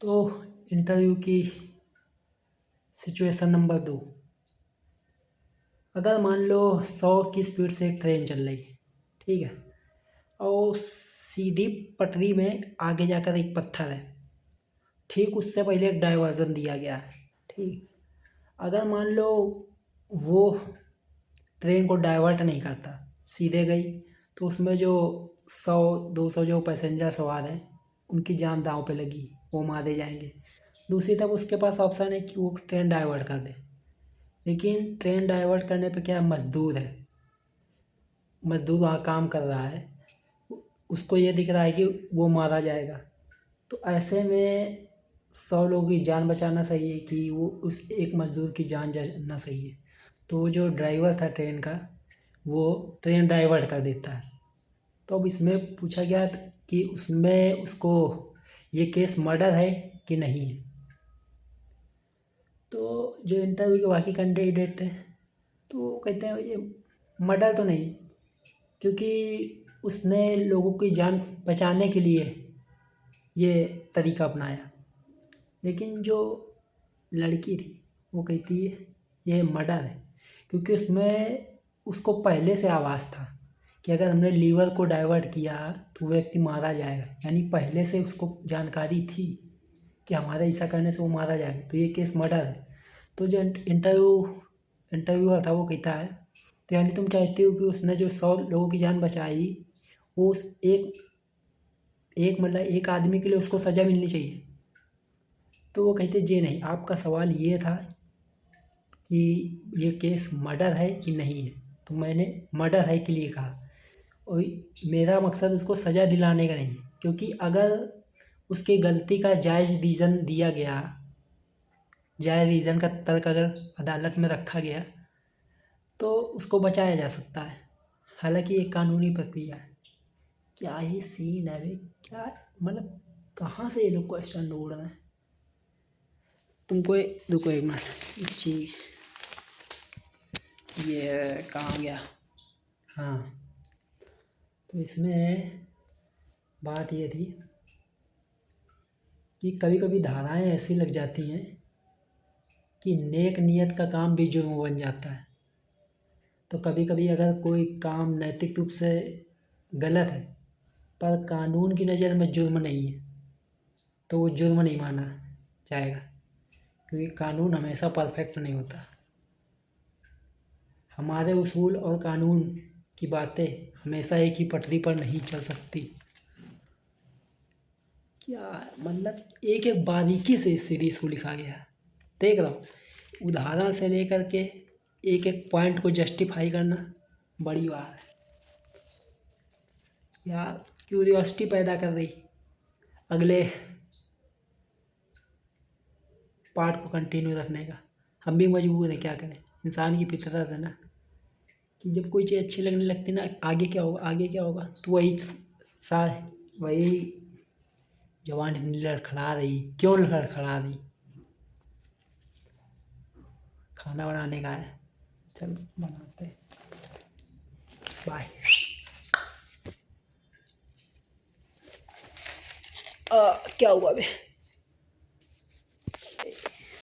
तो इंटरव्यू की situation number 2। अगर मान लो 100 की स्पीड से एक ट्रेन चल रही है, ठीक है, और सीधी पटरी में आगे जाकर एक पत्थर है, ठीक उससे पहले एक डाइवर्जन दिया गया है, ठीक। अगर मान लो वो ट्रेन को डाइवर्ट नहीं करता, सीधे गई, तो उसमें जो 100-200 जो पैसेंजर सवार हैं उनकी जान दांव पे लगी, वो मारे जाएंगे। दूसरी तरफ उसके पास ऑप्शन है कि वो ट्रेन डाइवर्ट कर दे, लेकिन ट्रेन डाइवर्ट करने पे क्या, मजदूर है, मजदूर वहाँ काम कर रहा है, उसको ये दिख रहा है कि वो मारा जाएगा। तो ऐसे में 100 लोगों की जान बचाना सही है कि वो उस एक मजदूर की जान जाना सही है। तो वो जो ड्राइवर था ट्रेन का, वो ट्रेन डाइवर्ट कर देता है। तो अब इसमें पूछा गया कि उसमें उसको ये केस मर्डर है कि नहीं है। तो जो इंटरव्यू के बाकी कैंडिडेट थे तो वो कहते हैं ये मर्डर तो नहीं, क्योंकि उसने लोगों की जान बचाने के लिए ये तरीका अपनाया। लेकिन जो लड़की थी वो कहती है ये मर्डर है, क्योंकि उसमें उसको पहले से आवाज़ था कि अगर हमने लीवर को डाइवर्ट किया तो व्यक्ति मारा जाएगा, यानी पहले से उसको जानकारी थी कि हमारे ऐसा करने से वो मारा जाएगा, तो ये केस मर्डर है। तो जो इंटरव्यूअर था वो कहता है तो यानी तुम चाहते हो कि उसने जो 100 लोगों की जान बचाई, वो उस एक एक मतलब एक आदमी के लिए उसको सज़ा मिलनी चाहिए। तो वो कहते जे नहीं, आपका सवाल ये था कि ये केस मर्डर है कि नहीं है, तो मैंने मर्डर है के लिए कहा, और मेरा मकसद उसको सज़ा दिलाने का नहीं है, क्योंकि अगर उसकी गलती का जायज़ रीज़न दिया गया, जायज़ रीज़न का तर्क अगर अदालत में रखा गया तो उसको बचाया जा सकता है। हालांकि ये कानूनी प्रक्रिया है। क्या ही सीन है भाई, क्या मतलब कहाँ से ये लोग क्वेश्चन ढूंढ रहे हैं। तुमको रुको एक मिनट, एक चीज़ ये कहाँ गया, हाँ। तो इसमें बात ये थी कि कभी कभी धाराएं ऐसी लग जाती हैं कि नेक नियत का काम भी जुर्म बन जाता है। तो कभी कभी अगर कोई काम नैतिक रूप से गलत है पर कानून की नज़र में जुर्म नहीं है, तो वो जुर्म नहीं माना जाएगा, क्योंकि कानून हमेशा परफेक्ट नहीं होता। हमारे उसूल और कानून की बातें हमेशा एक ही पटरी पर नहीं चल सकती। क्या मतलब एक एक बारीकी से इस सीरीज़ को लिखा गया है, देख रहा हूँ, उदाहरण से लेकर के एक एक पॉइंट को जस्टिफाई करना बड़ी बात है यार। क्यूरियोसिटी पैदा कर रही अगले पार्ट को कंटिन्यू रखने का। हम भी मजबूर हैं, क्या करें, इंसान की फितरत है ना कि जब कोई चीज़ अच्छी लगने लगती ना, आगे क्या होगा आगे क्या होगा, तो वही जवान लड़खड़ा रही, क्यों लड़खड़ा रही, खाना बनाने का है, चल बनाते, बाय। क्या हुआ बे।